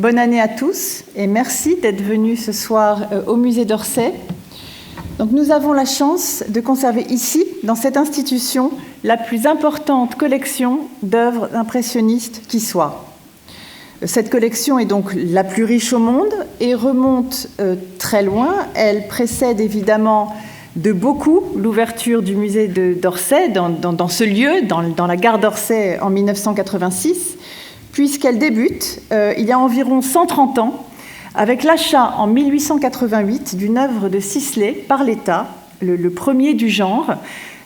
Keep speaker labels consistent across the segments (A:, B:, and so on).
A: Bonne année à tous et merci d'être venus ce soir au musée d'Orsay. Donc, nous avons la chance de conserver ici, dans cette institution, la plus importante collection d'œuvres impressionnistes qui soit. Cette collection est donc la plus riche au monde et remonte très loin. Elle précède évidemment de beaucoup l'ouverture du musée d'Orsay dans ce lieu, dans la gare d'Orsay en 1986, puisqu'elle débute il y a environ 130 ans avec l'achat en 1888 d'une œuvre de Sisley par l'État, le premier du genre.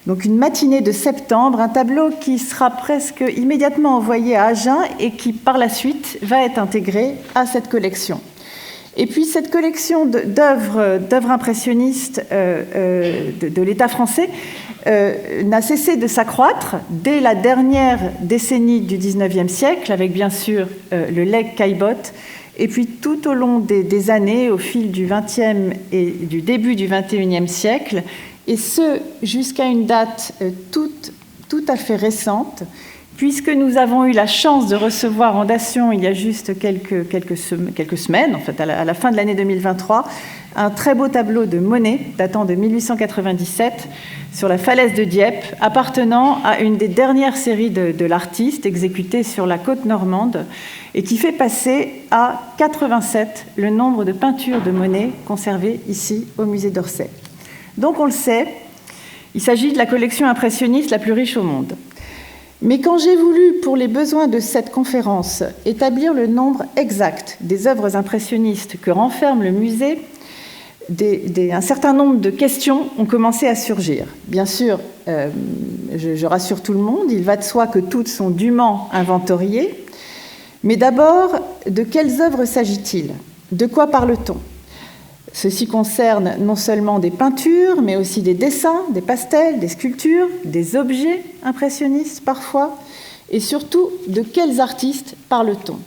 A: Donc une matinée de septembre, un tableau qui sera presque immédiatement envoyé à Agen et qui par la suite va être intégré à cette collection. Et puis cette collection d'œuvres impressionnistes de l'État français n'a cessé de s'accroître dès la dernière décennie du XIXe siècle, avec bien sûr le legs Caillebotte, et puis tout au long des années, au fil du XXe et du début du XXIe siècle, et ce jusqu'à une date tout à fait récente, puisque nous avons eu la chance de recevoir en dation, il y a juste quelques semaines, en fait, à la fin de l'année 2023, un très beau tableau de Monet, datant de 1897, sur la falaise de Dieppe, appartenant à une des dernières séries de l'artiste, exécutée sur la côte normande, et qui fait passer à 87 le nombre de peintures de Monet conservées ici au musée d'Orsay. Donc on le sait, il s'agit de la collection impressionniste la plus riche au monde. Mais quand j'ai voulu, pour les besoins de cette conférence, établir le nombre exact des œuvres impressionnistes que renferme le musée, un certain nombre de questions ont commencé à surgir. Bien sûr, je rassure tout le monde, il va de soi que toutes sont dûment inventoriées. Mais d'abord, de quelles œuvres s'agit-il? De quoi parle-t-on? Ceci concerne non seulement des peintures, mais aussi des dessins, des pastels, des sculptures, des objets impressionnistes parfois, et surtout, de quels artistes parle-t-on?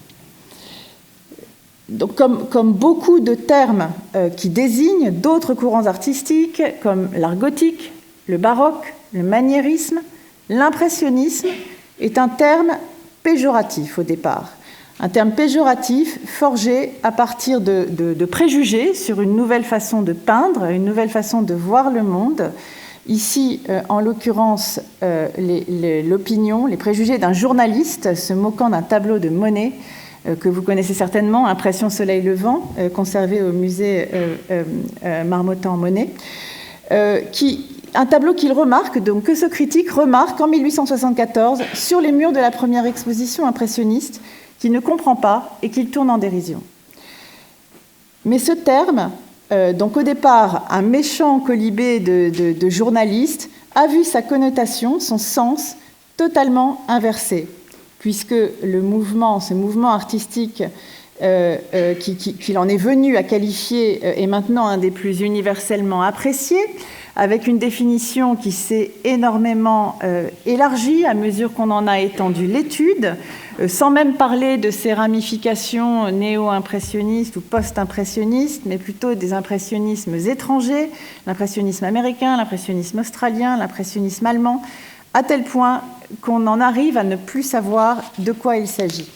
A: Donc, comme beaucoup de termes qui désignent d'autres courants artistiques, comme l'art gothique, le baroque, le maniérisme, l'impressionnisme est un terme péjoratif au départ. Un terme péjoratif forgé à partir de préjugés sur une nouvelle façon de peindre, une nouvelle façon de voir le monde. Ici, en l'occurrence, l'opinion, les préjugés d'un journaliste se moquant d'un tableau de Monet que vous connaissez certainement, Impression Soleil Levant, conservé au musée Marmottan-Monet, un tableau qu'il remarque, donc que ce critique remarque en 1874 sur les murs de la première exposition impressionniste, qu'il ne comprend pas et qu'il tourne en dérision. Mais ce terme, donc au départ un méchant colibé de journaliste, a vu sa connotation, son sens, totalement inversé, puisque ce mouvement artistique qu'il en est venu à qualifier est maintenant un des plus universellement appréciés, avec une définition qui s'est énormément élargie à mesure qu'on en a étendu l'étude, sans même parler de ces ramifications néo-impressionnistes ou post-impressionnistes, mais plutôt des impressionnismes étrangers, l'impressionnisme américain, l'impressionnisme australien, l'impressionnisme allemand, à tel point qu'on en arrive à ne plus savoir de quoi il s'agit.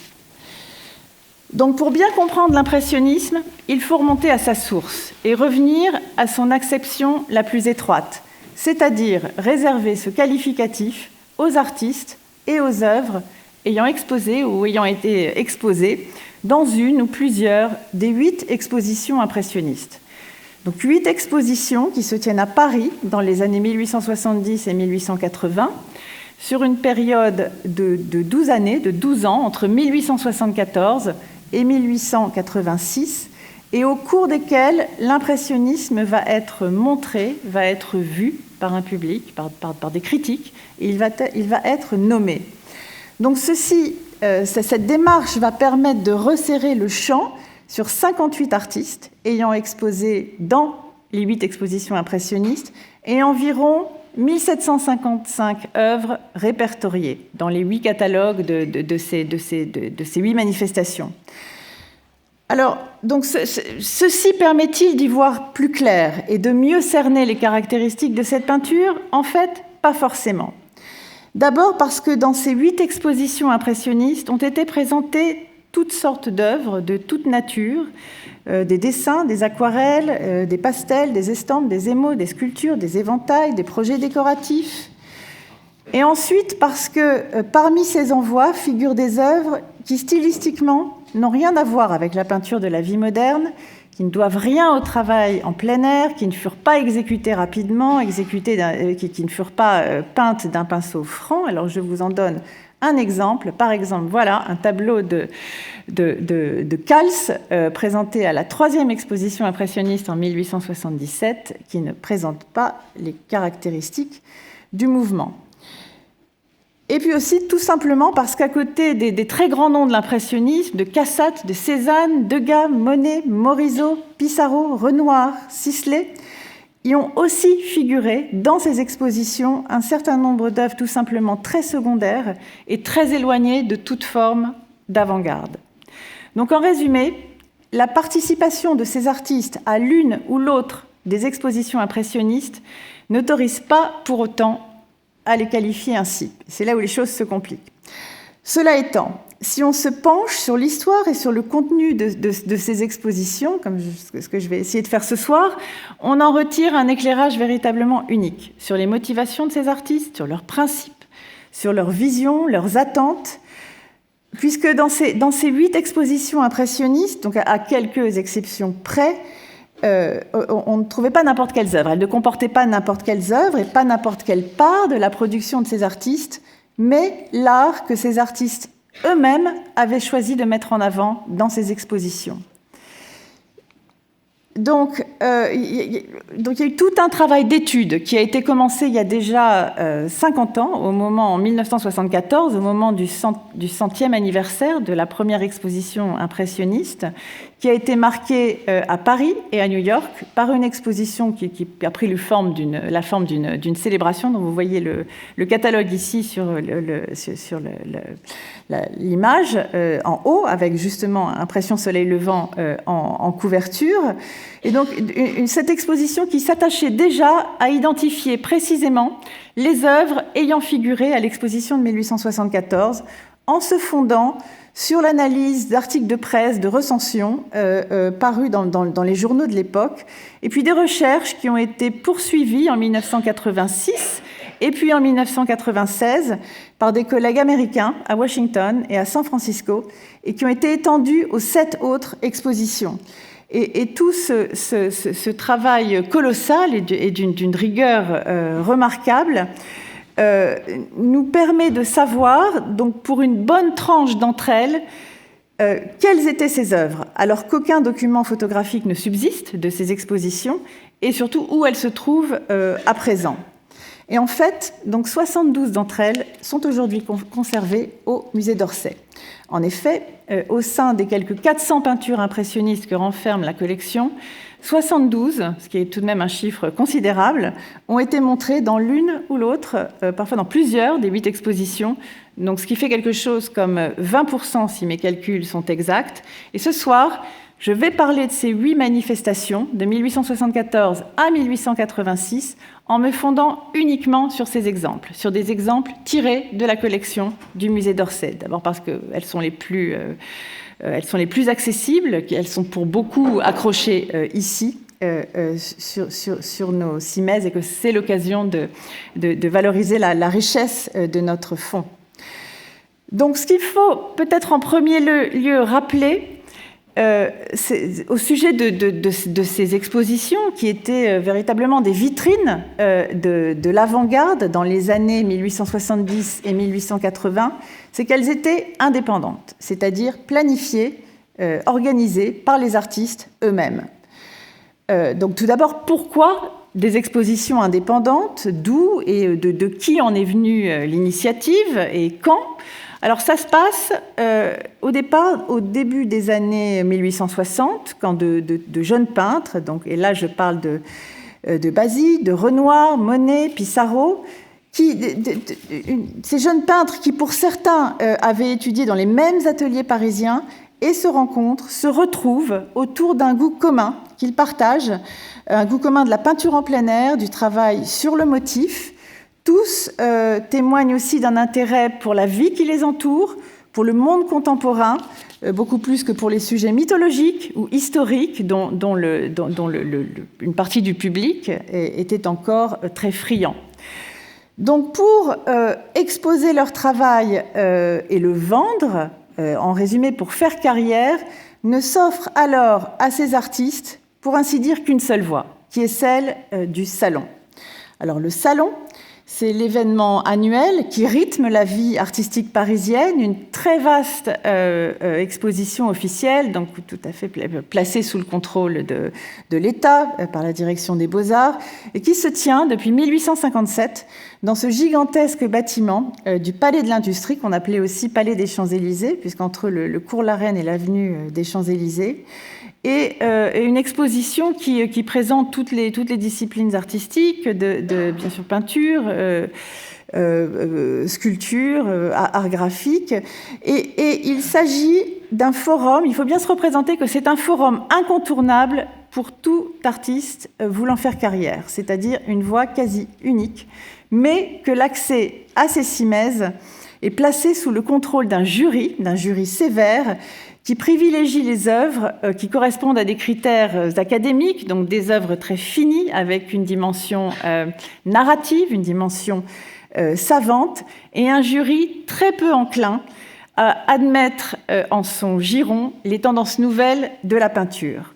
A: Donc pour bien comprendre l'impressionnisme, il faut remonter à sa source et revenir à son acception la plus étroite, c'est-à-dire réserver ce qualificatif aux artistes et aux œuvres ayant exposé ou ayant été exposées dans une ou plusieurs des 8 expositions impressionnistes. Donc 8 expositions qui se tiennent à Paris dans les années 1870 et 1880, sur une période de 12 années, de 12 ans, entre 1874 et 1886, et au cours desquels l'impressionnisme va être montré, va être vu par un public, par des critiques, et il va être nommé. Donc cette démarche va permettre de resserrer le champ sur 58 artistes ayant exposé dans les 8 expositions impressionnistes et environ 1755 œuvres répertoriées dans les 8 catalogues de ces 8 manifestations. Alors, donc, ceci permet-il d'y voir plus clair et de mieux cerner les caractéristiques de cette peinture? En fait, pas forcément. D'abord parce que dans ces 8 expositions impressionnistes ont été présentées toutes sortes d'œuvres de toute nature, des dessins, des aquarelles, des pastels, des estampes, des émaux, des sculptures, des éventails, des projets décoratifs. Et ensuite, parce que parmi ces envois figurent des œuvres qui, stylistiquement, n'ont rien à voir avec la peinture de la vie moderne, qui ne doivent rien au travail en plein air, qui ne furent pas exécutées rapidement, qui ne furent pas peintes d'un pinceau franc. Alors, je vous en donne un exemple. Par exemple, voilà un tableau de Kals, présenté à la 3e exposition impressionniste en 1877, qui ne présente pas les caractéristiques du mouvement. Et puis aussi, tout simplement, parce qu'à côté des très grands noms de l'impressionnisme, de Cassatt, de Cézanne, Degas, Monet, Morisot, Pissarro, Renoir, Sisley, y ont aussi figuré dans ces expositions un certain nombre d'œuvres tout simplement très secondaires et très éloignées de toute forme d'avant-garde. Donc en résumé, la participation de ces artistes à l'une ou l'autre des expositions impressionnistes n'autorise pas pour autant à les qualifier ainsi. C'est là où les choses se compliquent. Cela étant, si on se penche sur l'histoire et sur le contenu de ces expositions, comme ce que je vais essayer de faire ce soir, on en retire un éclairage véritablement unique sur les motivations de ces artistes, sur leurs principes, sur leurs visions, leurs attentes, puisque dans ces 8 expositions impressionnistes, donc à quelques exceptions près, on ne trouvait pas n'importe quelles œuvres. Elles ne comportaient pas n'importe quelles œuvres et pas n'importe quelle part de la production de ces artistes, mais l'art que ces artistes eux-mêmes avaient choisi de mettre en avant dans ces expositions. Donc, il y a eu tout un travail d'étude qui a été commencé il y a déjà 50 ans, en 1974, au moment du 100e anniversaire de la première exposition impressionniste, qui a été marquée à Paris et à New York par une exposition qui a pris la forme d'une célébration, dont vous voyez le catalogue ici sur l'image en haut, avec justement Impression soleil levant en couverture. Et donc, cette exposition qui s'attachait déjà à identifier précisément les œuvres ayant figuré à l'exposition de 1874, en se fondant sur l'analyse d'articles de presse, de recensions parus dans les journaux de l'époque, et puis des recherches qui ont été poursuivies en 1986 et puis en 1996 par des collègues américains à Washington et à San Francisco, et qui ont été étendues aux 7 autres expositions. Et tout ce travail colossal et d'une rigueur remarquable nous permet de savoir, donc pour une bonne tranche d'entre elles, quelles étaient ces œuvres, alors qu'aucun document photographique ne subsiste de ces expositions, et surtout où elles se trouvent à présent. Et en fait, donc 72 d'entre elles sont aujourd'hui conservées au musée d'Orsay. En effet, au sein des quelques 400 peintures impressionnistes que renferme la collection, 72, ce qui est tout de même un chiffre considérable, ont été montrées dans l'une ou l'autre, parfois dans plusieurs des 8 expositions, donc ce qui fait quelque chose comme 20% si mes calculs sont exacts. Et ce soir, je vais parler de ces 8 manifestations, de 1874 à 1886, en me fondant uniquement sur ces exemples, sur des exemples tirés de la collection du musée d'Orsay. D'abord parce qu'elles sont les plus accessibles, elles sont pour beaucoup accrochées ici, sur nos cimaises, et que c'est l'occasion de valoriser la richesse de notre fonds. Donc ce qu'il faut peut-être en premier lieu rappeler, au sujet de ces expositions qui étaient véritablement des vitrines de l'avant-garde dans les années 1870 et 1880, c'est qu'elles étaient indépendantes, c'est-à-dire planifiées, organisées par les artistes eux-mêmes. Donc tout d'abord, pourquoi des expositions indépendantes? D'où et de qui en est venue l'initiative et quand? Alors ça se passe au début des années 1860, quand de jeunes peintres, donc, et là je parle de Basile, de Renoir, Monet, Pissarro, ces jeunes peintres qui pour certains avaient étudié dans les mêmes ateliers parisiens et se rencontrent, se retrouvent autour d'un goût commun qu'ils partagent, un goût commun de la peinture en plein air, du travail sur le motif. Tous témoignent aussi d'un intérêt pour la vie qui les entoure, pour le monde contemporain, beaucoup plus que pour les sujets mythologiques ou historiques dont une partie du public était encore très friand. Donc pour exposer leur travail et le vendre, en résumé pour faire carrière, ne s'offre alors à ces artistes, pour ainsi dire, qu'une seule voie, qui est celle du salon. Alors le salon, c'est l'événement annuel qui rythme la vie artistique parisienne, une très vaste exposition officielle, donc tout à fait placée sous le contrôle de l'État par la direction des Beaux-Arts, et qui se tient depuis 1857 dans ce gigantesque bâtiment du Palais de l'Industrie, qu'on appelait aussi Palais des Champs-Élysées, puisqu'entre le cours La Reine et l'avenue des Champs-Élysées, et une exposition qui présente toutes les disciplines artistiques, bien sûr peinture, sculpture, art graphique. Et il s'agit d'un forum, il faut bien se représenter que c'est un forum incontournable pour tout artiste voulant faire carrière, c'est-à-dire une voie quasi unique, mais que l'accès à ces cimaises est placé sous le contrôle d'un jury sévère, qui privilégie les œuvres qui correspondent à des critères académiques, donc des œuvres très finies, avec une dimension narrative, une dimension savante, et un jury très peu enclin à admettre en son giron les tendances nouvelles de la peinture.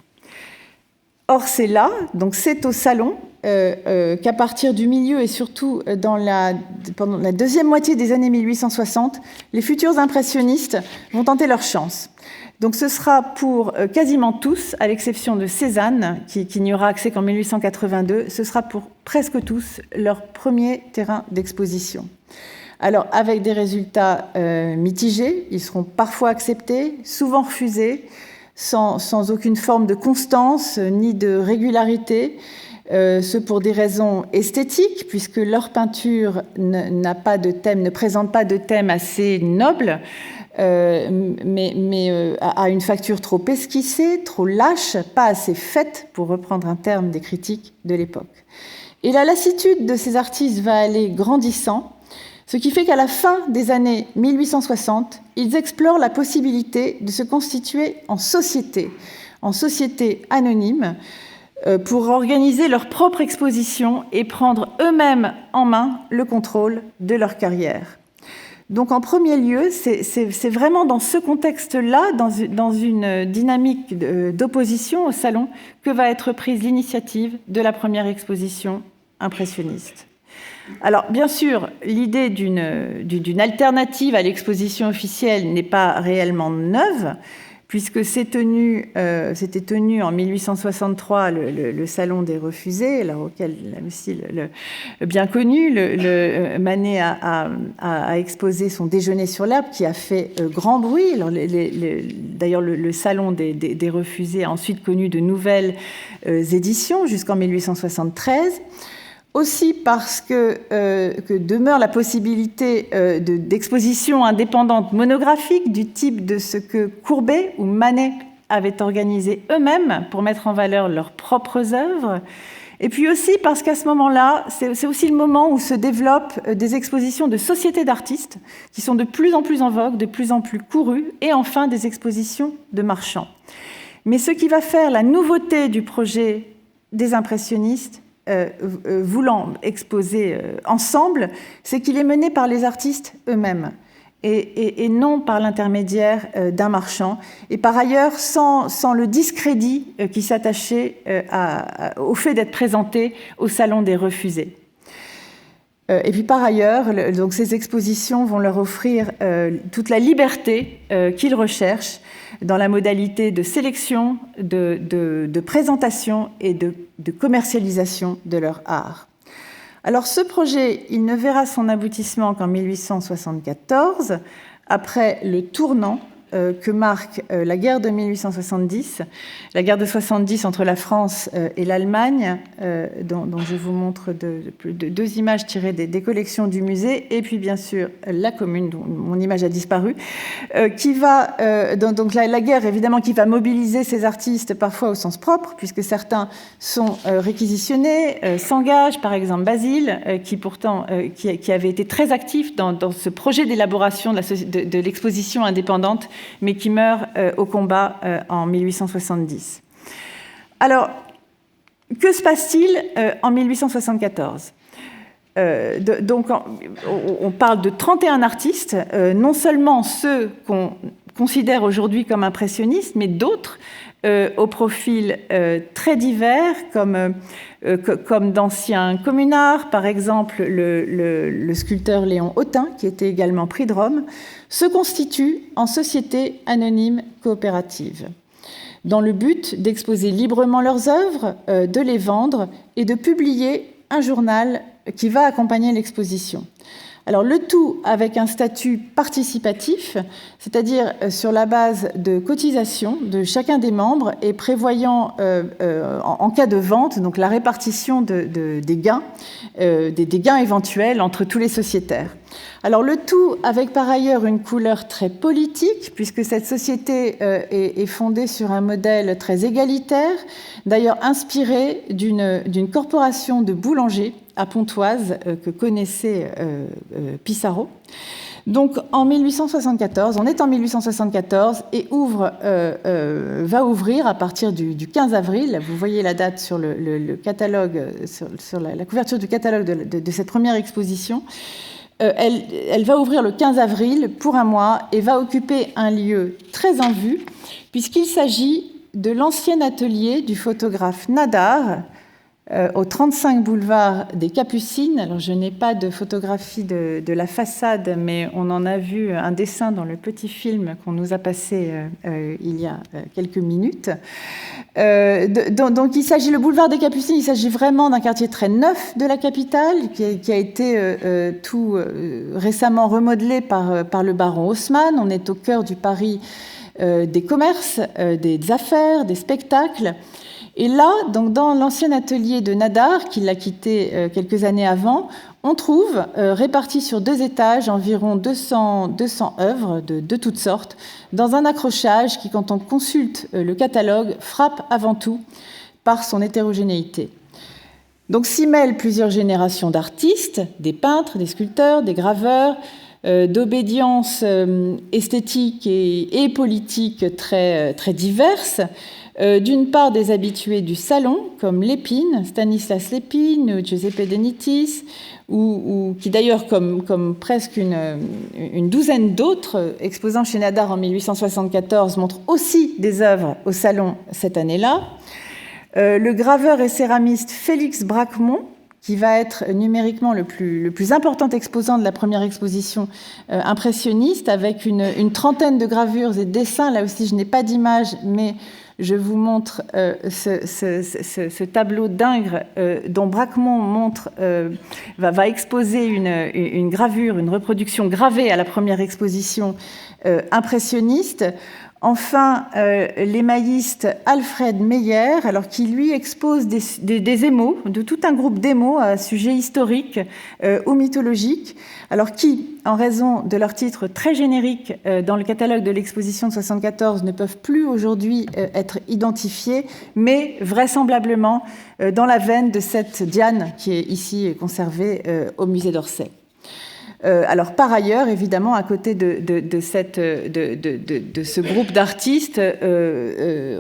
A: Or, c'est là, donc c'est au salon, qu'à partir du milieu et surtout pendant la deuxième moitié des années 1860, les futurs impressionnistes vont tenter leur chance. Donc ce sera pour quasiment tous, à l'exception de Cézanne, qui n'y aura accès qu'en 1882, ce sera pour presque tous leur premier terrain d'exposition. Alors avec des résultats mitigés, ils seront parfois acceptés, souvent refusés, sans aucune forme de constance ni de régularité, ce pour des raisons esthétiques, puisque leur peinture ne présente pas de thème assez noble, mais a une facture trop esquissée, trop lâche, pas assez faite, pour reprendre un terme des critiques de l'époque. Et la lassitude de ces artistes va aller grandissant, ce qui fait qu'à la fin des années 1860, ils explorent la possibilité de se constituer en société anonyme, pour organiser leur propre exposition et prendre eux-mêmes en main le contrôle de leur carrière. Donc en premier lieu, c'est vraiment dans ce contexte-là, dans une dynamique d'opposition au salon, que va être prise l'initiative de la première exposition impressionniste. Alors bien sûr, l'idée d'une alternative à l'exposition officielle n'est pas réellement neuve, puisque c'était tenu en 1863 le Salon des Refusés, là, auquel aussi le bien connu, Manet a exposé son Déjeuner sur l'herbe, qui a fait grand bruit. Alors, d'ailleurs, le Salon des Refusés a ensuite connu de nouvelles éditions jusqu'en 1873. Aussi parce que demeure la possibilité d'expositions indépendantes monographiques du type de ce que Courbet ou Manet avaient organisé eux-mêmes pour mettre en valeur leurs propres œuvres. Et puis aussi parce qu'à ce moment-là, c'est aussi le moment où se développent des expositions de sociétés d'artistes qui sont de plus en plus en vogue, de plus en plus courues, et enfin des expositions de marchands. Mais ce qui va faire la nouveauté du projet des impressionnistes, voulant exposer ensemble, c'est qu'il est mené par les artistes eux-mêmes et non par l'intermédiaire d'un marchand, et par ailleurs sans le discrédit qui s'attachait au fait d'être présenté au Salon des Refusés. Et puis par ailleurs, donc ces expositions vont leur offrir toute la liberté qu'ils recherchent dans la modalité de sélection, de présentation et de commercialisation de leur art. Alors ce projet, il ne verra son aboutissement qu'en 1874, après le tournant que marque la guerre de 1870, la guerre de 70 entre la France et l'Allemagne, dont je vous montre deux images tirées des collections du musée, et puis bien sûr la Commune, dont mon image a disparu, qui va, donc la guerre évidemment qui va mobiliser ces artistes parfois au sens propre, puisque certains sont réquisitionnés, s'engagent, par exemple Basile, qui avait été très actif dans ce projet d'élaboration de l'exposition indépendante, mais qui meurt au combat en 1870. Alors, que se passe-t-il en 1874 ? Donc, on parle de 31 artistes, non seulement ceux qu'on considère aujourd'hui comme impressionnistes, mais d'autres au profil très divers, comme d'anciens communards, par exemple le sculpteur Léon Hautain, qui était également prix de Rome, se constituent en société anonyme coopérative, dans le but d'exposer librement leurs œuvres, de les vendre et de publier un journal qui va accompagner l'exposition. Alors le tout avec un statut participatif, c'est-à-dire sur la base de cotisation de chacun des membres et prévoyant en cas de vente donc la répartition des gains éventuels entre tous les sociétaires. Alors le tout avec par ailleurs une couleur très politique, puisque cette société est fondée sur un modèle très égalitaire, d'ailleurs inspiré d'une corporation de boulangers à Pontoise que connaissait Pissarro. Donc en 1874, on est en 1874 et va ouvrir à partir du 15 avril, vous voyez la date sur le catalogue, sur la couverture du catalogue de cette première exposition. Elle va ouvrir le 15 avril pour un mois et va occuper un lieu très en vue, puisqu'il s'agit de l'ancien atelier du photographe Nadar, au 35 boulevard des Capucines. Alors, je n'ai pas de photographie de la façade, mais on en a vu un dessin dans le petit film qu'on nous a passé il y a quelques minutes. Donc, il s'agit, le boulevard des Capucines, il s'agit vraiment d'un quartier très neuf de la capitale, qui a été tout récemment remodelé par le baron Haussmann. On est au cœur du Paris des commerces, des affaires, des spectacles. Et là, donc dans l'ancien atelier de Nadar, qu'il a quitté quelques années avant, on trouve, répartis sur 2 étages, environ 200 œuvres de toutes sortes, dans un accrochage qui, quand on consulte le catalogue, frappe avant tout par son hétérogénéité. Donc s'y mêlent plusieurs générations d'artistes, des peintres, des sculpteurs, des graveurs, d'obédiences esthétiques et politiques très, très diverses. D'une part, des habitués du salon, comme Lépine, Stanislas Lépine, ou Giuseppe De Nittis, ou qui d'ailleurs, comme presque une douzaine d'autres, exposant chez Nadar en 1874, montrent aussi des œuvres au salon cette année-là. Le graveur et céramiste Félix Braquemont, qui va être numériquement le plus important exposant de la première exposition impressionniste, avec une trentaine de gravures et de dessins. Là aussi, je n'ai pas d'image, mais je vous montre ce tableau d'Ingres dont Braquemont va exposer une gravure, une reproduction gravée à la première exposition impressionniste. Enfin, l'émailliste Alfred Meyer, alors qui lui expose des émaux, de tout un groupe d'émaux à sujet historique ou mythologique, alors qui, en raison de leur titre très générique dans le catalogue de l'exposition de 1974, ne peuvent plus aujourd'hui être identifiés, mais vraisemblablement dans la veine de cette Diane qui est ici conservée au musée d'Orsay. Alors par ailleurs, évidemment, à côté de ce groupe d'artistes,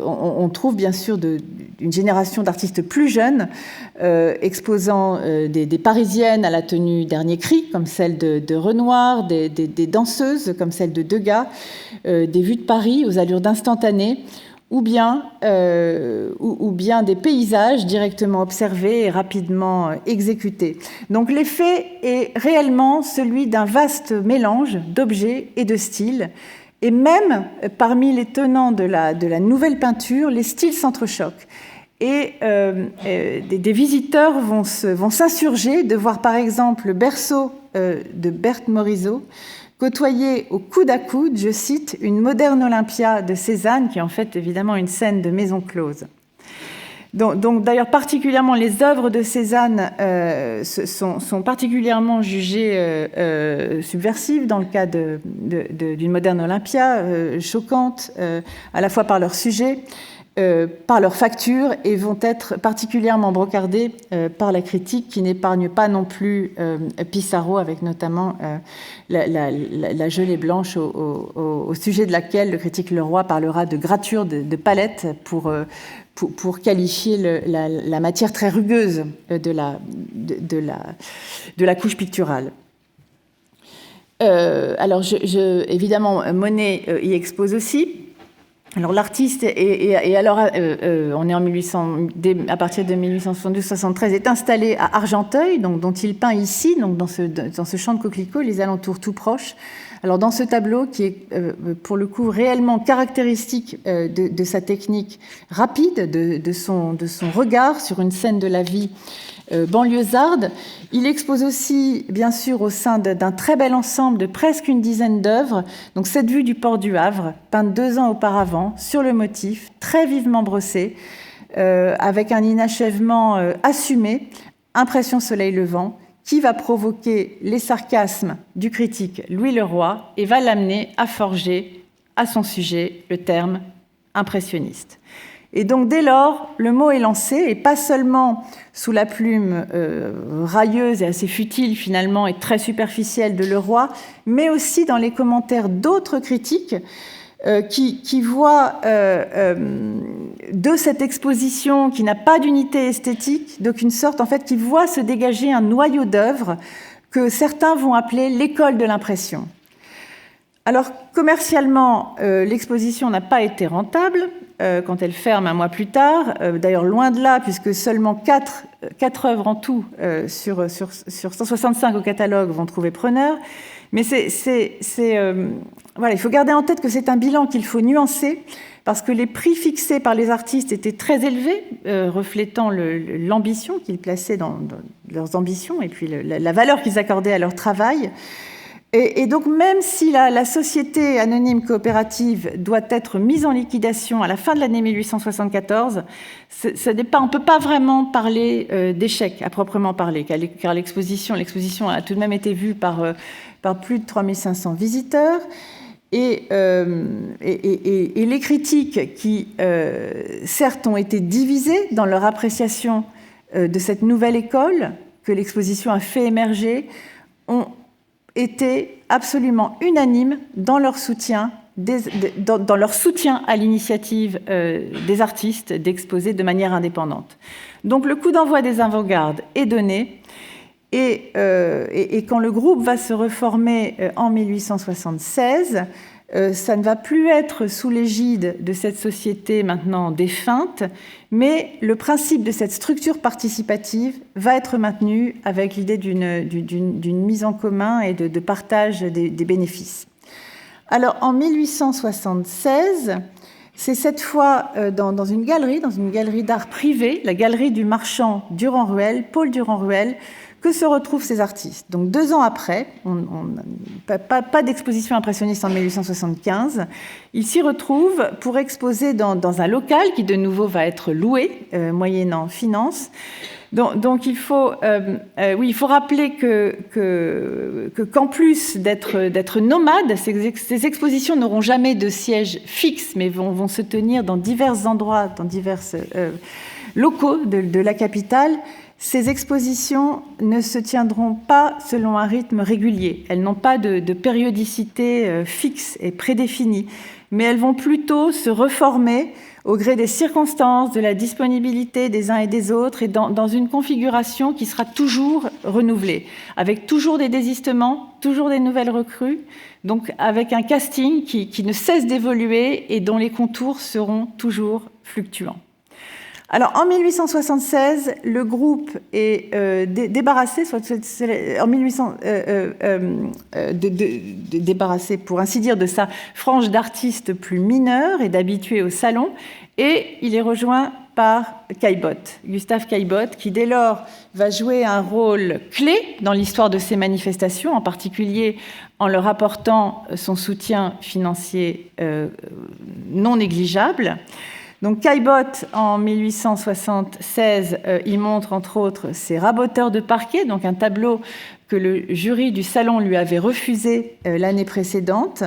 A: on trouve bien sûr une génération d'artistes plus jeunes, exposant des Parisiennes à la tenue dernier cri, comme celle de Renoir, des danseuses, comme celle de Degas, des vues de Paris aux allures d'instantané, ou bien des paysages directement observés et rapidement exécutés. Donc l'effet est réellement celui d'un vaste mélange d'objets et de styles, et même parmi les tenants de la nouvelle peinture, les styles s'entrechoquent. Et des visiteurs vont s'insurger de voir par exemple le berceau de Berthe Morisot côtoyer au coude à coude, je cite, une moderne Olympia de Cézanne, qui est en fait évidemment une scène de maison close. Donc d'ailleurs, particulièrement les œuvres de Cézanne sont particulièrement jugées subversives dans le cas d'une moderne Olympia, choquantes à la fois par leur sujet, par leur facture, et vont être particulièrement brocardées par la critique, qui n'épargne pas non plus Pissarro, avec notamment la gelée blanche, au sujet de laquelle le critique Leroy parlera de gratture de palette pour qualifier la matière très rugueuse de la couche picturale. Alors, évidemment, Monet y expose aussi. Alors, l'artiste, alors, on est à partir de 1872-73, est installé à Argenteuil, donc, dont il peint ici, donc dans ce champ de coquelicots, les alentours tout proches. Alors, dans ce tableau, qui est pour le coup réellement caractéristique de sa technique rapide, de son regard sur une scène de la vie banlieusarde, il expose aussi, bien sûr, au sein d'un très bel ensemble de presque une dizaine d'œuvres, donc cette vue du port du Havre, peinte 2 ans auparavant, sur le motif, très vivement brossé, avec un inachèvement assumé, Impression soleil levant, qui va provoquer les sarcasmes du critique Louis Leroy et va l'amener à forger à son sujet le terme impressionniste. Et donc, dès lors, le mot est lancé, et pas seulement sous la plume railleuse et assez futile, finalement, et très superficielle de Leroy, mais aussi dans les commentaires d'autres critiques qui voient de cette exposition, qui n'a pas d'unité esthétique, d'aucune sorte, en fait, qui voient se dégager un noyau d'œuvres que certains vont appeler l'école de l'impression. Alors, commercialement, l'exposition n'a pas été rentable quand elle ferme un mois plus tard. D'ailleurs, loin de là, puisque seulement 4 œuvres en tout sur 165 au catalogue vont trouver preneur. Mais voilà, il faut garder en tête que c'est un bilan qu'il faut nuancer, parce que les prix fixés par les artistes étaient très élevés, reflétant l'ambition qu'ils plaçaient dans leurs ambitions et puis la valeur qu'ils accordaient à leur travail. Et donc, même si la société anonyme coopérative doit être mise en liquidation à la fin de l'année 1874, on ne peut pas vraiment parler d'échec à proprement parler, car l'exposition a tout de même été vue par plus de 3500 visiteurs. Et les critiques qui, certes, ont été divisées dans leur appréciation de cette nouvelle école que l'exposition a fait émerger, ont été absolument unanimes dans leur soutien, à l'initiative des artistes d'exposer de manière indépendante. Donc le coup d'envoi des avant-gardes est donné, et quand le groupe va se reformer en 1876, ça ne va plus être sous l'égide de cette société maintenant défunte, mais le principe de cette structure participative va être maintenu avec l'idée d'une mise en commun et de partage des bénéfices. Alors, en 1876, c'est cette fois dans une galerie d'art privé, la galerie du marchand Durand-Ruel, Paul Durand-Ruel, que se retrouvent ces artistes. Donc 2 ans après, pas d'exposition impressionniste en 1875, ils s'y retrouvent pour exposer dans un local qui de nouveau va être loué, moyennant finance. Donc il faut rappeler qu'en plus d'être nomades, ces expositions n'auront jamais de siège fixe, mais vont se tenir dans divers endroits, dans divers locaux de la capitale. Ces expositions ne se tiendront pas selon un rythme régulier. Elles n'ont pas de périodicité fixe et prédéfinie, mais elles vont plutôt se reformer au gré des circonstances, de la disponibilité des uns et des autres, et dans une configuration qui sera toujours renouvelée, avec toujours des désistements, toujours des nouvelles recrues, donc avec un casting qui ne cesse d'évoluer et dont les contours seront toujours fluctuants. Alors, en 1876, le groupe est débarrassé, débarrassé, pour ainsi dire, de sa frange d'artistes plus mineurs et d'habitués au salon, et il est rejoint par Caillebotte, Gustave Caillebotte, qui dès lors va jouer un rôle clé dans l'histoire de ces manifestations, en particulier en leur apportant son soutien financier non négligeable. Donc Caillebotte, en 1876, il montre entre autres ses raboteurs de parquet, donc un tableau que le jury du Salon lui avait refusé l'année précédente.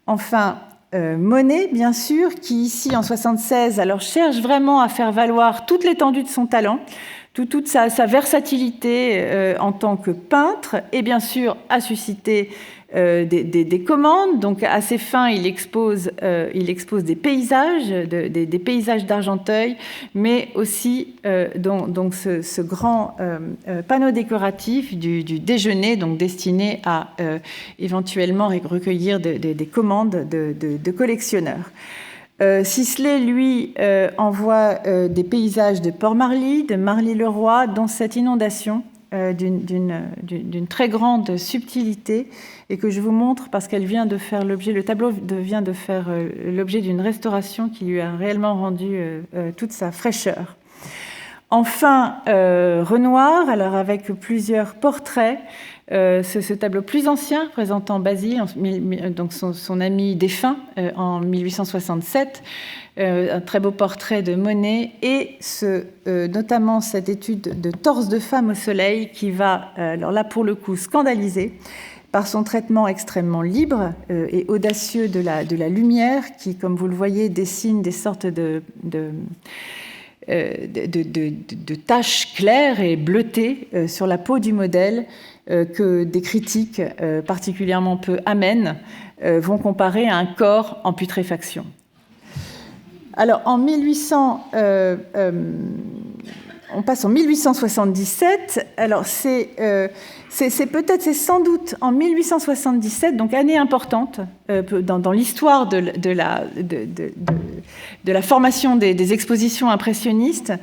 A: Enfin, Monet, bien sûr, qui ici, en 1976, alors cherche vraiment à faire valoir toute l'étendue de son talent, toute sa versatilité en tant que peintre, et bien sûr a suscité des commandes. Donc à ces fins, il expose des paysages, des paysages d'Argenteuil, mais aussi donc ce grand panneau décoratif du déjeuner, donc destiné à éventuellement recueillir des commandes de collectionneurs. Sisley, lui, envoie des paysages de Port-Marly, de Marly-le-Roi, dont cette inondation d'une très grande subtilité et que je vous montre parce qu'elle vient de faire l'objet, le tableau vient de faire l'objet d'une restauration qui lui a réellement rendu toute sa fraîcheur. Enfin, Renoir, alors avec plusieurs portraits, ce tableau plus ancien présentant Basile, donc son ami défunt, en 1867, un très beau portrait de Monet, et notamment cette étude de torse de femme au soleil qui va, alors là pour le coup, scandaliser par son traitement extrêmement libre et audacieux de la lumière qui, comme vous le voyez, dessine des sortes de taches claires et bleutées sur la peau du modèle que des critiques particulièrement peu amènes vont comparer à un corps en putréfaction. Alors, on passe en 1877. Alors, c'est sans doute en 1877, donc année importante dans l'histoire de la formation des expositions impressionnistes.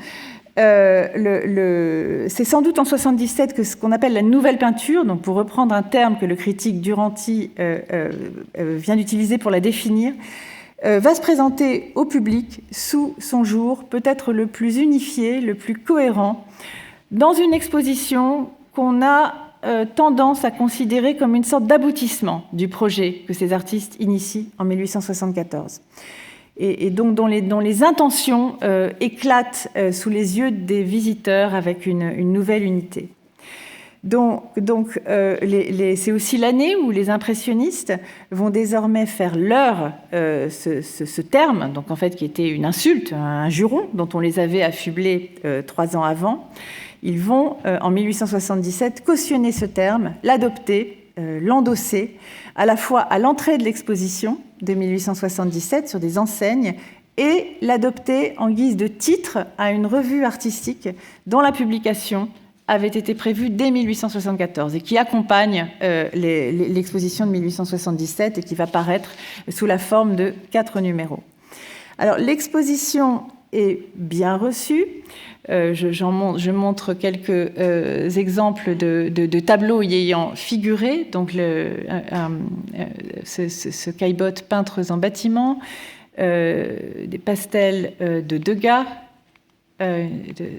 A: C'est sans doute en 77 que ce qu'on appelle la nouvelle peinture, donc pour reprendre un terme que le critique Duranty vient d'utiliser pour la définir, va se présenter au public sous son jour, peut-être le plus unifié, le plus cohérent, dans une exposition qu'on a tendance à considérer comme une sorte d'aboutissement du projet que ces artistes initient en 1874. Et donc dont les intentions éclatent sous les yeux des visiteurs avec une nouvelle unité. Donc c'est aussi l'année où les impressionnistes vont désormais faire leur ce terme, donc en fait qui était une insulte, un juron dont on les avait affublés 3 ans avant. Ils vont en 1877 cautionner ce terme, l'adopter, l'endosser, à la fois à l'entrée de l'exposition de 1877 sur des enseignes et l'adopter en guise de titre à une revue artistique dont la publication avait été prévue dès 1874 et qui accompagne l'exposition de 1877 et qui va paraître sous la forme de 4 numéros. Alors, l'exposition est bien reçue. Je montre quelques exemples de tableaux y ayant figuré. Donc, ce Caillebotte, peintres en bâtiment, des pastels de Degas,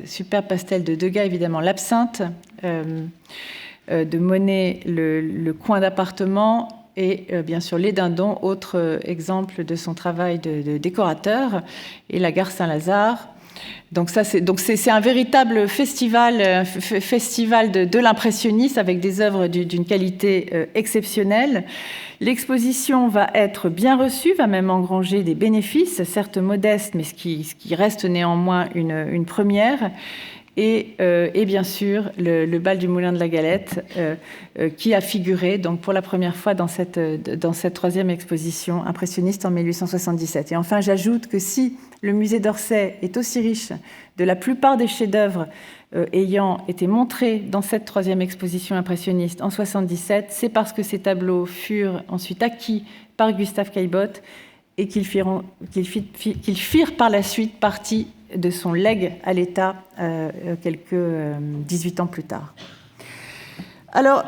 A: super pastel de Degas, évidemment, l'absinthe, de Monet, le coin d'appartement, et bien sûr les dindons, autre exemple de son travail de décorateur, et la gare Saint-Lazare. Donc c'est un véritable festival de l'impressionnisme avec des œuvres d'une qualité exceptionnelle. L'exposition va être bien reçue, va même engranger des bénéfices, certes modestes, mais ce qui reste néanmoins une première. Et bien sûr, le bal du Moulin de la Galette, qui a figuré donc, pour la première fois dans cette 3e exposition impressionniste en 1877. Et enfin, j'ajoute que si le musée d'Orsay est aussi riche de la plupart des chefs-d'œuvre ayant été montrés dans cette 3e exposition impressionniste en 1977, c'est parce que ces tableaux furent ensuite acquis par Gustave Caillebotte et qu'ils firent par la suite partie de son legs à l'État quelques 18 ans plus tard. Alors,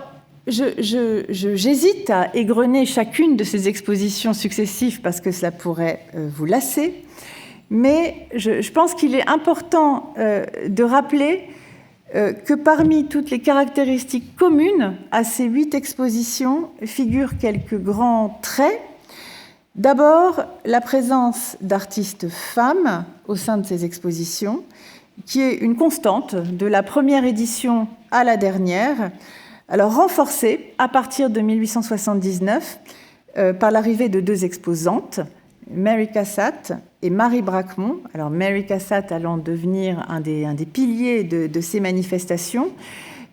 A: j'hésite à égrener chacune de ces expositions successives parce que cela pourrait vous lasser. mais je pense qu'il est important de rappeler que parmi toutes les caractéristiques communes à ces 8 expositions figurent quelques grands traits. D'abord, la présence d'artistes femmes au sein de ces expositions, qui est une constante de la première édition à la dernière, alors renforcée à partir de 1879 par l'arrivée de 2 exposantes, Mary Cassatt et Marie Bracmont. Alors Mary Cassatt allant devenir un des piliers de ces manifestations.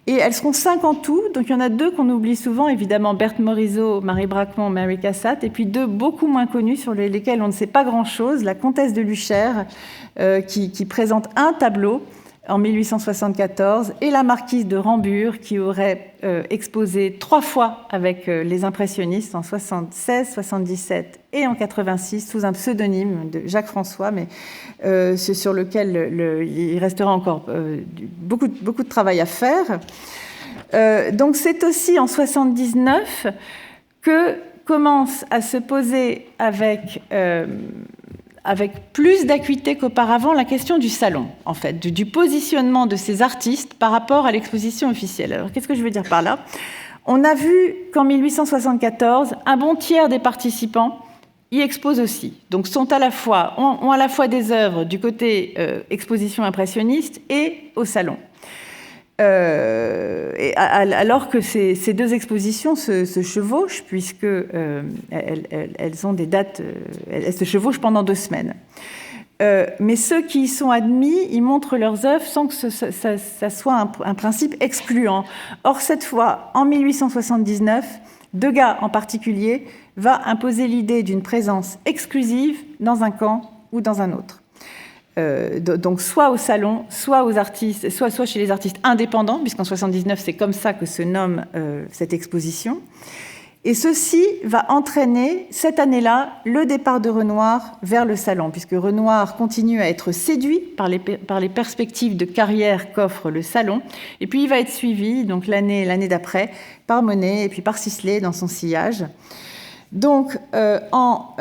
A: Et elles seront 5 en tout, donc il y en a 2 qu'on oublie souvent, évidemment Berthe Morisot, Marie Bracmont, Mary Cassatt, et puis 2 beaucoup moins connus sur lesquels on ne sait pas grand-chose, la comtesse de Luchère, qui présente un tableau en 1874, et la marquise de Rambures, qui aurait exposé 3 fois avec les impressionnistes en 76, 77 et en 86, sous un pseudonyme de Jacques François, mais sur lequel il restera encore beaucoup de travail à faire. Donc c'est aussi en 79 que commence à se poser avec plus d'acuité qu'auparavant la question du salon, en fait, du positionnement de ces artistes par rapport à l'exposition officielle. Alors, qu'est-ce que je veux dire par là ? On a vu qu'en 1874, un bon tiers des participants y exposent aussi. Donc, ont à la fois des œuvres du côté exposition impressionniste et au salon. Alors que ces 2 expositions se chevauchent, puisque elles ont des dates, elles se chevauchent pendant 2 semaines. Mais ceux qui y sont admis, ils montrent leurs œuvres sans que ça soit un principe excluant. Or, cette fois, en 1879, Degas en particulier va imposer l'idée d'une présence exclusive dans un camp ou dans un autre. Donc soit au salon, soit aux artistes, soit chez les artistes indépendants, puisqu'en 79 c'est comme ça que se nomme cette exposition. Et ceci va entraîner cette année-là le départ de Renoir vers le salon, puisque Renoir continue à être séduit par les perspectives de carrière qu'offre le salon. Et puis il va être suivi donc l'année d'après par Monet et puis par Sisley dans son sillage. Donc, en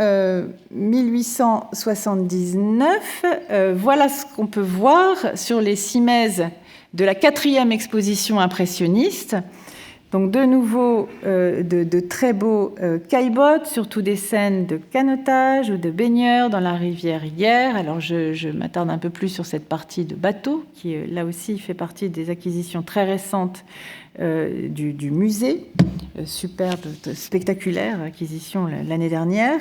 A: 1879, voilà ce qu'on peut voir sur les cimaises de la 4e exposition impressionniste. Donc, de nouveau, de très beaux caillebottes, surtout des scènes de canotage ou de baigneurs dans la rivière Hyères. Alors, je m'attarde un peu plus sur cette partie de bateau, qui, là aussi, fait partie des acquisitions très récentes du musée, superbe, spectaculaire acquisition l'année dernière.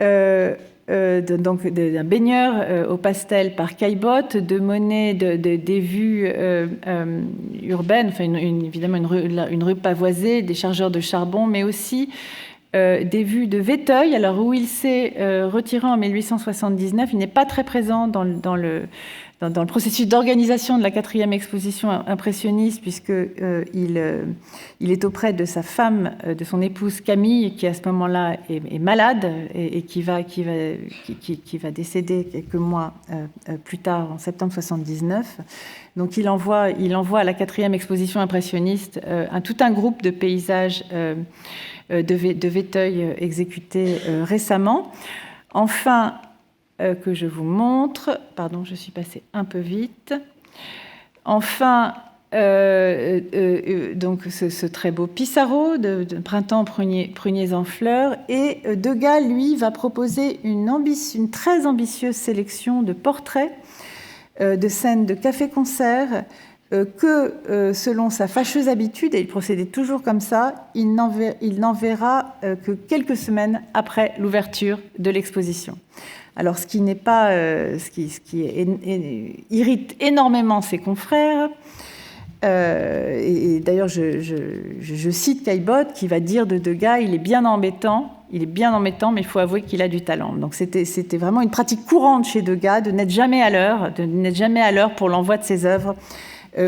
A: Donc d'un baigneur au pastel par caillebotte, de Monet, des vues urbaines, enfin évidemment une rue pavoisée, des chargeurs de charbon, mais aussi des vues de Véteuil, alors où il s'est retiré en 1879. Il n'est pas très présent dans le processus d'organisation de la 4e exposition impressionniste, puisqu'il est auprès de sa femme, de son épouse Camille, qui à ce moment-là est malade et qui va décéder quelques mois plus tard, en septembre 79. Donc il envoie à la 4e exposition impressionniste tout un groupe de paysages de Véteuil exécutés récemment. Enfin, que je vous montre. Pardon, je suis passée un peu vite. Enfin, donc ce très beau Pissarro de Printemps pruniers en fleurs. Et Degas, lui, va proposer une très ambitieuse sélection de portraits, de scènes de café-concert, que, selon sa fâcheuse habitude, et il procédait toujours comme ça, il n'enverra que quelques semaines après l'ouverture de l'exposition. Alors, ce qui irrite énormément ses confrères, et d'ailleurs, je cite Caillebotte qui va dire de Degas, il est bien embêtant, mais il faut avouer qu'il a du talent. Donc, c'était vraiment une pratique courante chez Degas de n'être jamais à l'heure pour l'envoi de ses œuvres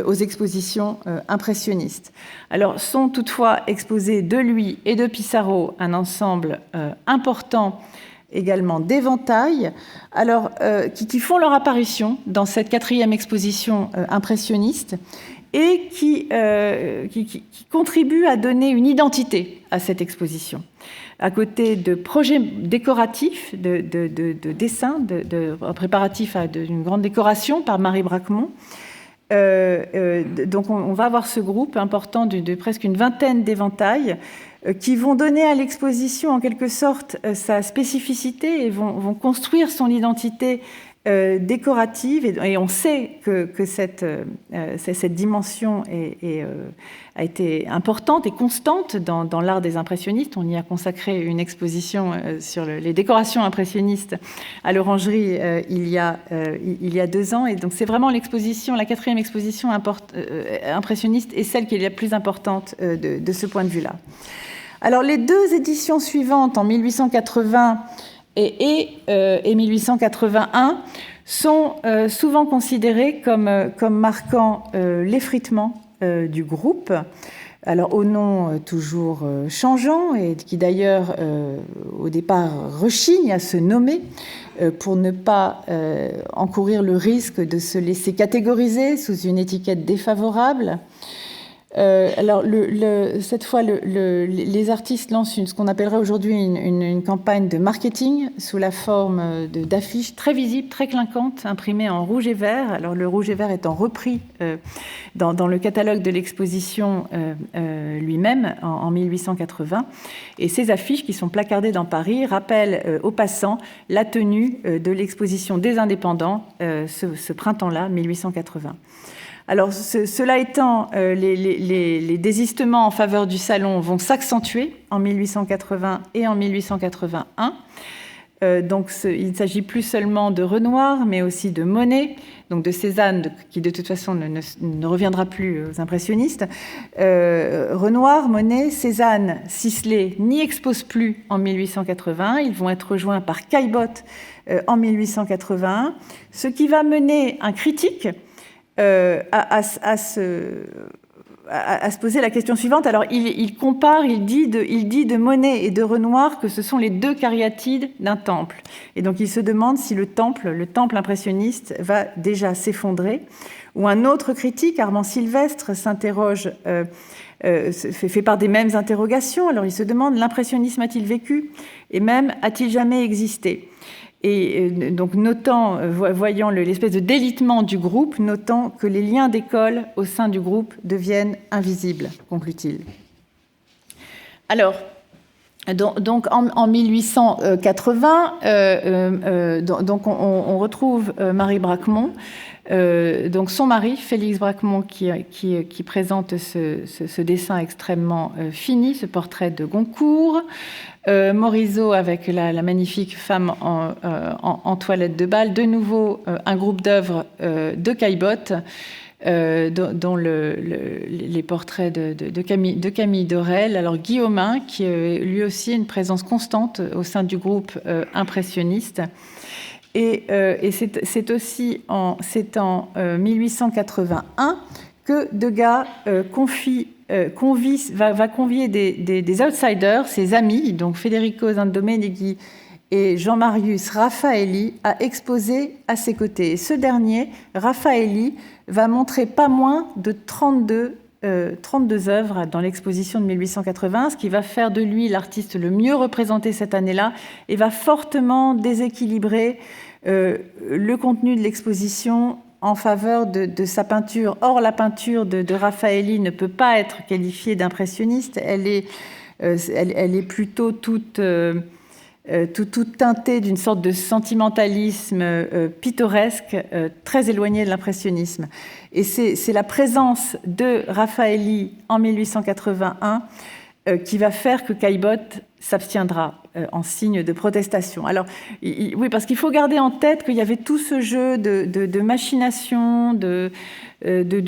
A: aux expositions impressionnistes. Alors, sont toutefois exposés de lui et de Pissarro un ensemble important également d'éventails, alors qui font leur apparition dans cette 4e exposition impressionniste et qui contribue à donner une identité à cette exposition. À côté de projets décoratifs, de dessins, préparatifs à une grande décoration par Marie Bracquemont. Donc on va avoir ce groupe important de presque une vingtaine d'éventails qui vont donner à l'exposition en quelque sorte sa spécificité et vont construire son identité décorative, et on sait que cette dimension a été importante et constante dans l'art des impressionnistes. On y a consacré une exposition sur les décorations impressionnistes à l'Orangerie il y a 2 ans, et donc c'est vraiment l'exposition, la 4e exposition impressionniste et celle qui est la plus importante de ce point de vue-là. Alors les 2 éditions suivantes, en 1880 et 1881, sont souvent considérées comme marquant l'effritement du groupe, alors au nom toujours changeant, et qui d'ailleurs au départ rechigne à se nommer pour ne pas encourir le risque de se laisser catégoriser sous une étiquette défavorable. Alors, cette fois, les artistes lancent ce qu'on appellerait aujourd'hui une campagne de marketing sous la forme d'affiches très visibles, très clinquantes, imprimées en rouge et vert. Alors, le rouge et vert étant repris dans le catalogue de l'exposition lui-même en 1880. Et ces affiches, qui sont placardées dans Paris, rappellent aux passants la tenue de l'exposition des indépendants ce printemps-là, 1880. Alors, cela étant, les désistements en faveur du salon vont s'accentuer en 1880 et en 1881. Donc, il ne s'agit plus seulement de Renoir, mais aussi de Monet, donc de Cézanne, qui de toute façon ne reviendra plus aux impressionnistes. Renoir, Monet, Cézanne, Sisley n'y exposent plus en 1880. Ils vont être rejoints par Caillebotte en 1881, ce qui va mener un critique à se poser la question suivante. Alors, il compare, il dit de Monet et de Renoir que ce sont les 2 cariatides d'un temple. Et donc, il se demande si le temple impressionniste va déjà s'effondrer. Ou un autre critique, Armand Sylvestre, s'interroge, fait part des mêmes interrogations. Alors, il se demande, l'impressionnisme a-t-il vécu? Et même, a-t-il jamais existé? Et donc, voyant l'espèce de délitement du groupe, notant que les liens d'école au sein du groupe deviennent invisibles, conclut-il. Alors, donc en 1880, donc on retrouve Marie Bracquemont, donc son mari, Félix Bracquemont, qui présente ce dessin extrêmement fini, ce portrait de Goncourt. Morisot avec la magnifique femme en toilette de bal. De nouveau, un groupe d'œuvres de Caillebotte, dont les portraits de Camille Dorel. Alors Guillaumin, qui est lui aussi une présence constante au sein du groupe impressionniste. Et c'est aussi en 1881 que Degas va convier des outsiders, ses amis, donc Federico Zandomenici et Jean-Marius Raffaelli, à exposer à ses côtés. Et ce dernier, Raffaelli, va montrer pas moins de 32 œuvres dans l'exposition de 1880, ce qui va faire de lui l'artiste le mieux représenté cette année-là, et va fortement déséquilibrer le contenu de l'exposition en faveur de sa peinture. Or, la peinture de Raffaelli ne peut pas être qualifiée d'impressionniste. Elle est plutôt toute teintée d'une sorte de sentimentalisme pittoresque, très éloigné de l'impressionnisme. Et c'est la présence de Raffaelli en 1881 qui va faire que Caillebotte s'abstiendra en signe de protestation. Alors, oui, parce qu'il faut garder en tête qu'il y avait tout ce jeu de machination, de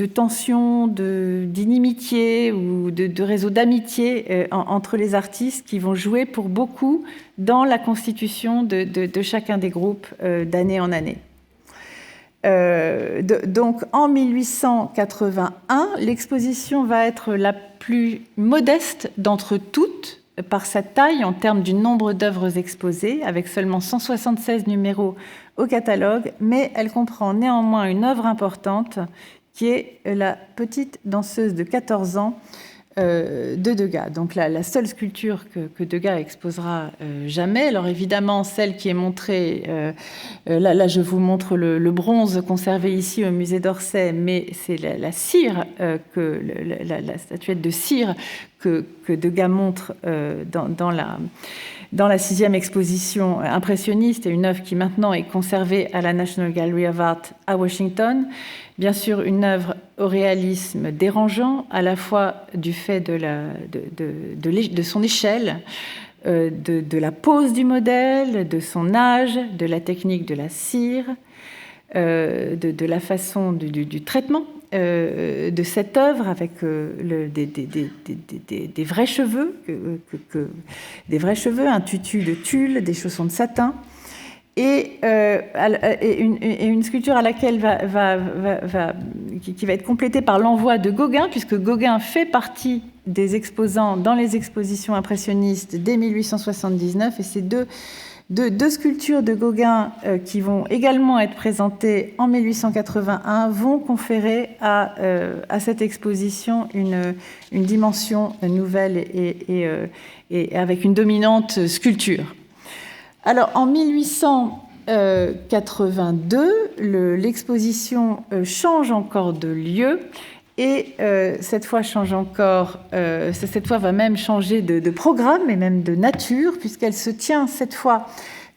A: tension, d'inimitié ou de réseau d'amitié entre les artistes qui vont jouer pour beaucoup dans la constitution de chacun des groupes d'année en année. Donc en 1881, l'exposition va être la plus modeste d'entre toutes par sa taille en termes du nombre d'œuvres exposées, avec seulement 176 numéros au catalogue, mais elle comprend néanmoins une œuvre importante qui est la petite danseuse de 14 ans de Degas. Donc la seule sculpture que Degas exposera jamais. Alors évidemment, celle qui est montrée, là je vous montre le bronze conservé ici au musée d'Orsay, mais c'est la cire, la statuette de cire que Degas montre dans la 6e exposition impressionniste, et une œuvre qui maintenant est conservée à la National Gallery of Art à Washington. Bien sûr, une œuvre au réalisme dérangeant, à la fois du fait de son échelle, de la pose du modèle, de son âge, de la technique de la cire, de la façon du traitement de cette œuvre, avec des vrais cheveux, des vrais cheveux, un tutu de tulle, des chaussons de satin, et une sculpture à laquelle qui va être complétée par l'envoi de Gauguin, puisque Gauguin fait partie des exposants dans les expositions impressionnistes dès 1879, et ces deux sculptures de Gauguin qui vont également être présentées en 1881 vont conférer à cette exposition une dimension nouvelle et avec une dominante sculpture. Alors, en 1882, l'exposition change encore de lieu et cette fois va même changer de programme et même de nature, puisqu'elle se tient cette fois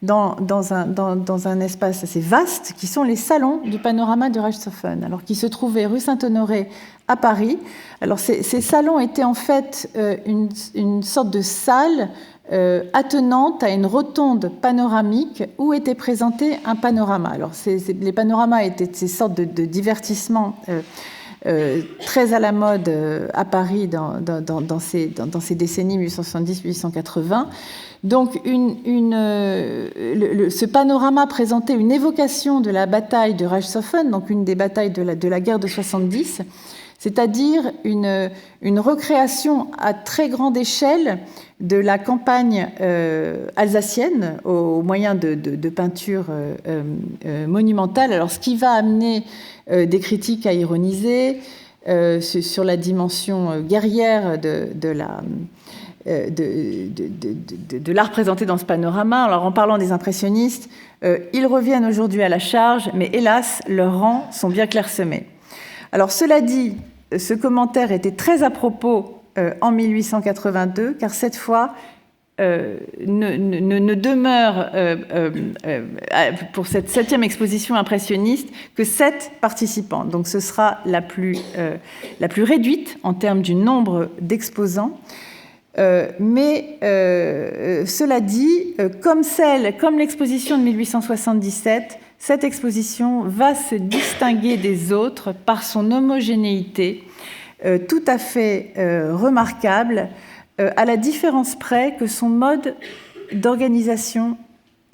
A: dans un espace assez vaste, qui sont les salons du panorama de Reichshoffen, alors qui se trouvaient rue Saint-Honoré à Paris. Alors, ces salons étaient en fait une sorte de salle attenante à une rotonde panoramique où était présenté un panorama. Alors, les panoramas étaient ces sortes de divertissements très à la mode à Paris dans ces décennies 1870-1880. Donc, ce panorama présentait une évocation de la bataille de Reichshoffen, donc une des batailles de la guerre de 70, c'est-à-dire une recréation à très grande échelle de la campagne alsacienne au moyen de peintures monumentales. Alors, ce qui va amener des critiques à ironiser sur la dimension guerrière de l'art présenté dans ce panorama. Alors, en parlant des impressionnistes, ils reviennent aujourd'hui à la charge, mais hélas, leurs rangs sont bien clairsemés. Alors, cela dit, ce commentaire était très à propos en 1882, car cette fois, ne demeure pour cette 7e exposition impressionniste que 7 participants. Donc ce sera la plus réduite en termes du nombre d'exposants. Mais cela dit, comme l'exposition de 1877, cette exposition va se distinguer des autres par son homogénéité tout à fait remarquable, à la différence près que son mode d'organisation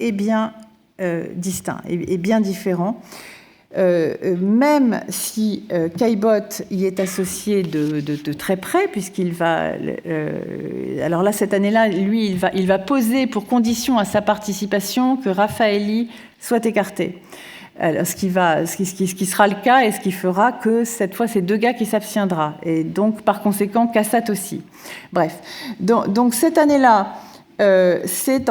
A: est bien distinct et bien différent. Même si Caillebotte y est associé de très près, puisqu'il va... alors là, cette année-là, lui, il va poser pour condition à sa participation que Raffaelli soit écarté. Alors, ce qui sera le cas et ce qui fera que cette fois, c'est Degas qui s'abstiendra. Et donc, par conséquent, Cassatt aussi. Bref. Donc cette année-là, c'est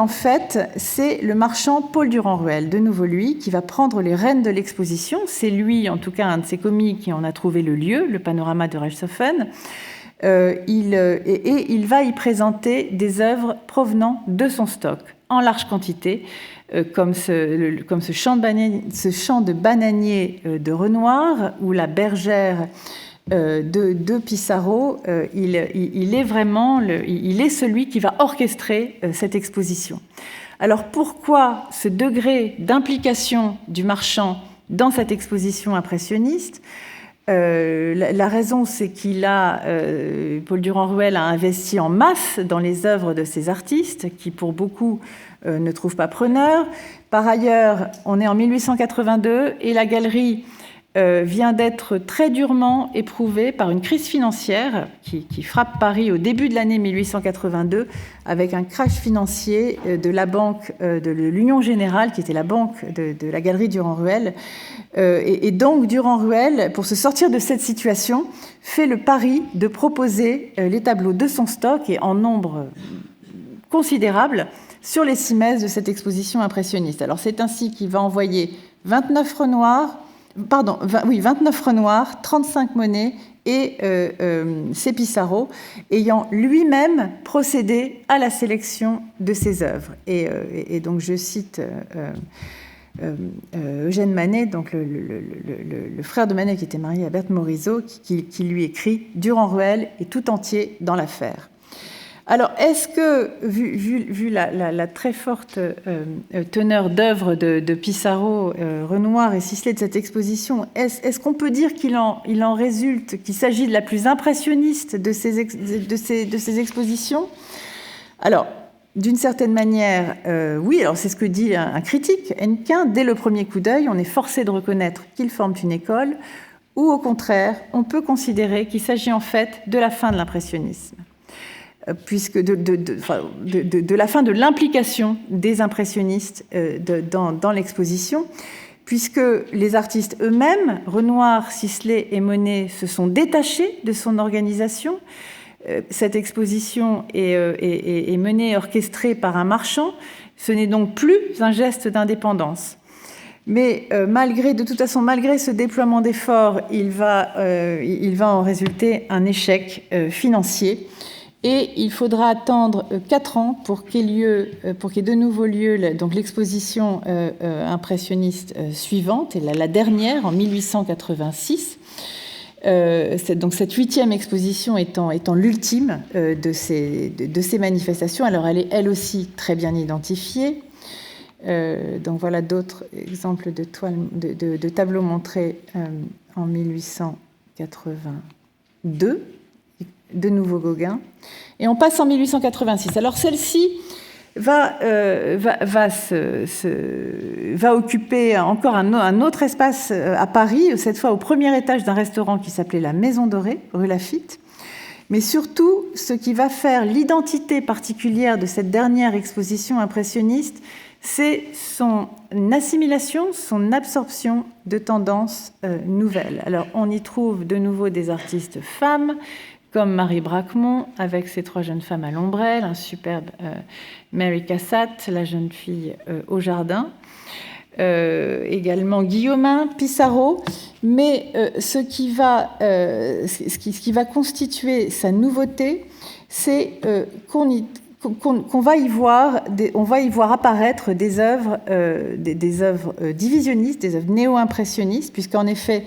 A: le marchand Paul Durand-Ruel, de nouveau lui, qui va prendre les rênes de l'exposition. C'est lui, en tout cas, un de ses commis qui en a trouvé le lieu, le panorama de Reichshoffen. Il va y présenter des œuvres provenant de son stock, en large quantité, comme ce champ de bananier de Renoir ou la bergère de Pissarro. Il est celui qui va orchestrer cette exposition. Alors pourquoi ce degré d'implication du marchand dans cette exposition impressionniste ? La raison, c'est Paul Durand-Ruel a investi en masse dans les œuvres de ces artistes, qui pour beaucoup ne trouvent pas preneur. Par ailleurs, on est en 1882 et la galerie vient d'être très durement éprouvé par une crise financière qui frappe Paris au début de l'année 1882 avec un crash financier de la banque de l'Union Générale, qui était la banque de la galerie Durand-Ruel. Et donc Durand-Ruel, pour se sortir de cette situation, fait le pari de proposer les tableaux de son stock et en nombre considérable sur les 6 messes de cette exposition impressionniste. Alors c'est ainsi qu'il va envoyer 29 Renoir, 35 Monet et c'est Pissarro, ayant lui-même procédé à la sélection de ses œuvres. Et donc je cite Eugène Manet, donc le frère de Manet qui était marié à Berthe Morisot, qui lui écrit « Durand-Ruel est tout entier dans l'affaire ». Alors, est-ce que, vu la très forte teneur d'œuvres de Pissarro, Renoir et Sisley de cette exposition, est-ce qu'on peut dire qu'il en résulte qu'il s'agit de la plus impressionniste de ces expositions? Alors, d'une certaine manière, oui, alors c'est ce que dit un critique, Hennequin, dès le premier coup d'œil, on est forcé de reconnaître qu'ils forment une école, ou au contraire, on peut considérer qu'il s'agit en fait de la fin de l'impressionnisme, puisque de la fin de l'implication des impressionnistes dans l'exposition, puisque les artistes eux-mêmes, Renoir, Sisley et Monet, se sont détachés de son organisation. Cette exposition est menée et orchestrée par un marchand. Ce n'est donc plus un geste d'indépendance. Mais malgré ce déploiement d'efforts, il va en résulter un échec financier. Et il faudra attendre 4 ans pour qu'il y ait de nouveau lieu donc l'exposition impressionniste suivante, et la dernière en 1886. Donc cette 8e exposition étant l'ultime de ces manifestations. Alors elle est elle aussi très bien identifiée. Donc voilà d'autres exemples de tableaux montrés en 1882. De nouveau Gauguin. Et on passe en 1886. Alors celle-ci va occuper encore un autre espace à Paris, cette fois au premier étage d'un restaurant qui s'appelait la Maison Dorée, rue Laffitte. Mais surtout, ce qui va faire l'identité particulière de cette dernière exposition impressionniste, c'est son assimilation, son absorption de tendances nouvelles. Alors on y trouve de nouveau des artistes femmes, comme Marie Bracquemont, avec ses 3 jeunes femmes à l'ombrelle, un superbe Mary Cassatt, la jeune fille au jardin, également Guillaumin, Pissarro, mais ce qui va constituer sa nouveauté, c'est qu'on va y voir apparaître des œuvres divisionnistes, des œuvres néo-impressionnistes, puisqu'en effet,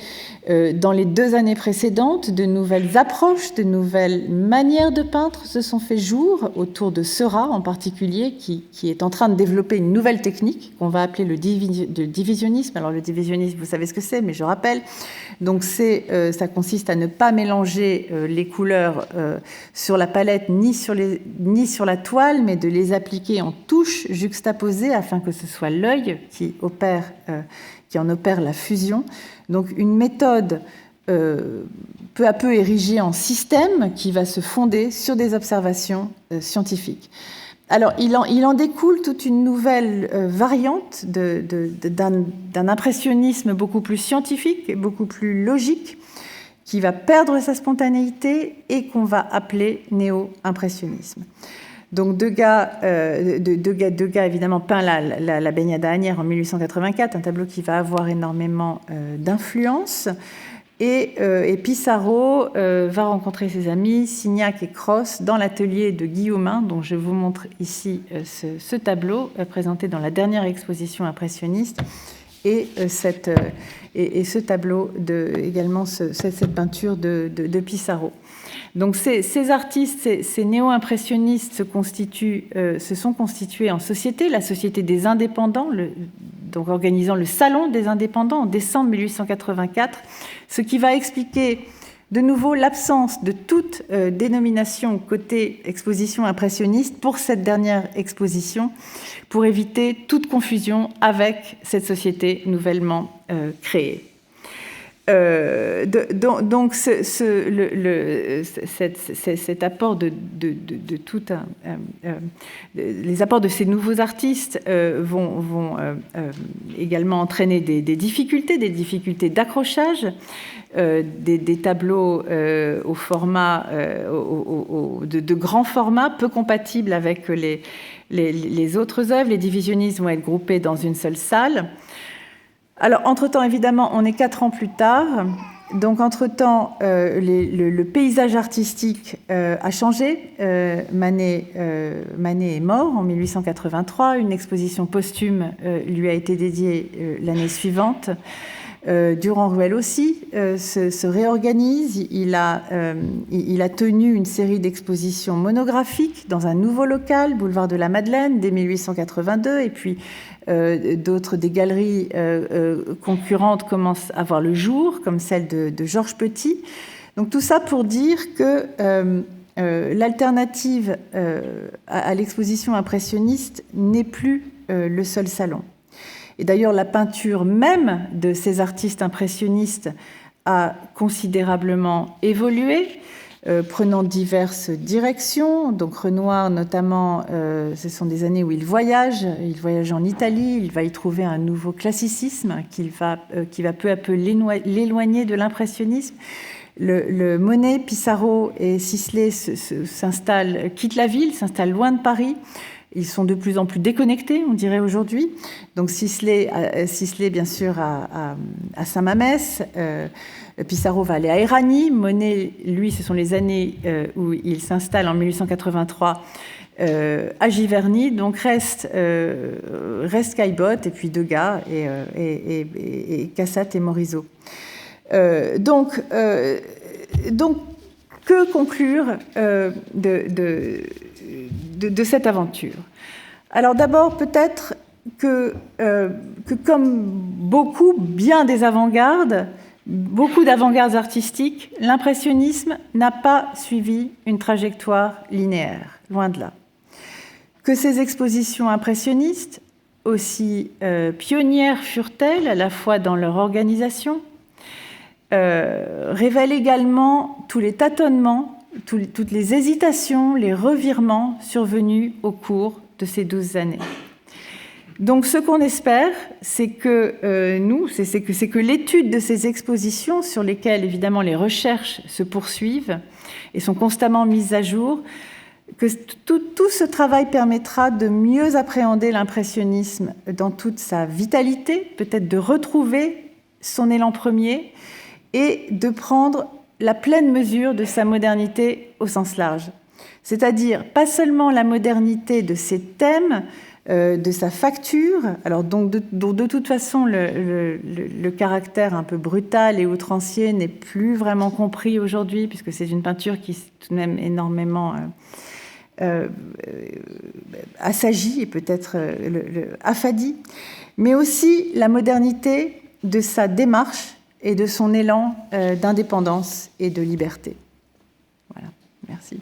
A: dans les 2 années précédentes, de nouvelles approches, de nouvelles manières de peindre se sont fait jour autour de Seurat en particulier, qui est en train de développer une nouvelle technique qu'on va appeler le divisionnisme. Alors le divisionnisme, vous savez ce que c'est, mais je rappelle. Donc ça consiste à ne pas mélanger les couleurs sur la palette ni sur la toile, mais de les appliquer en touches juxtaposées afin que ce soit l'œil qui en opère la fusion. Donc une méthode peu à peu érigée en système qui va se fonder sur des observations scientifiques. Alors il en découle toute une nouvelle variante d'un impressionnisme beaucoup plus scientifique et beaucoup plus logique, qui va perdre sa spontanéité et qu'on va appeler néo-impressionnisme. Donc Degas évidemment peint la baignade à Asnières en 1884, un tableau qui va avoir énormément d'influence. Et Pissarro va rencontrer ses amis Signac et Cros dans l'atelier de Guillaumin, dont je vous montre ici ce tableau présenté dans la dernière exposition impressionniste. Et ce tableau, également cette peinture de Pissarro. Donc ces artistes, ces néo-impressionnistes se sont constitués en société, la Société des indépendants, donc organisant le Salon des indépendants en décembre 1884, ce qui va expliquer de nouveau l'absence de toute dénomination côté exposition impressionniste pour cette dernière exposition, pour éviter toute confusion avec cette société nouvellement créée. Donc cet apport de tout les apports de ces nouveaux artistes vont également entraîner des difficultés d'accrochage, des tableaux au format de grand format, peu compatibles avec les autres œuvres. Les divisionnistes vont être groupés dans une seule salle. Alors, entre-temps, évidemment, on est 4 ans plus tard. Donc, entre-temps, le paysage artistique a changé. Manet est mort en 1883. Une exposition posthume lui a été dédiée l'année suivante. Durand-Ruel aussi se réorganise. Il a tenu une série d'expositions monographiques dans un nouveau local, boulevard de la Madeleine, dès 1882. Et puis, des galeries concurrentes commencent à voir le jour, comme celle de Georges Petit. Donc tout ça pour dire que l'alternative à l'exposition impressionniste n'est plus le seul salon. Et d'ailleurs, la peinture même de ces artistes impressionnistes a considérablement évolué, prenant diverses directions. Donc Renoir, notamment, ce sont des années où il voyage en Italie, il va y trouver un nouveau classicisme qui va peu à peu l'éloigner de l'impressionnisme. Le Monet, Pissarro et Sisley quittent la ville, s'installent loin de Paris. Ils sont de plus en plus déconnectés, on dirait aujourd'hui. Donc Sisley bien sûr, à Saint-Mamès. Pissarro va aller à Éragny. Monet, lui, ce sont les années où il s'installe en 1883 à Giverny. Donc reste Caillebotte et puis Degas et Cassatt et Morisot. Donc, que conclure de cette aventure? Alors d'abord, peut-être que comme bien des avant-gardes, beaucoup d'avant-gardes artistiques, l'impressionnisme n'a pas suivi une trajectoire linéaire, loin de là. Que ces expositions impressionnistes, aussi pionnières furent-elles, à la fois dans leur organisation, révèlent également tous les tâtonnements, toutes les hésitations, les revirements survenus au cours de ces 12 années. Donc ce qu'on espère, c'est que l'étude de ces expositions, sur lesquelles évidemment les recherches se poursuivent et sont constamment mises à jour, que tout ce travail permettra de mieux appréhender l'impressionnisme dans toute sa vitalité, peut-être de retrouver son élan premier et de prendre la pleine mesure de sa modernité au sens large. C'est-à-dire pas seulement la modernité de ses thèmes, de sa facture, alors donc de toute façon le caractère un peu brutal et outrancier n'est plus vraiment compris aujourd'hui, puisque c'est une peinture qui tout de même énormément assagie et peut-être affadie, mais aussi la modernité de sa démarche et de son élan d'indépendance et de liberté. Voilà, merci.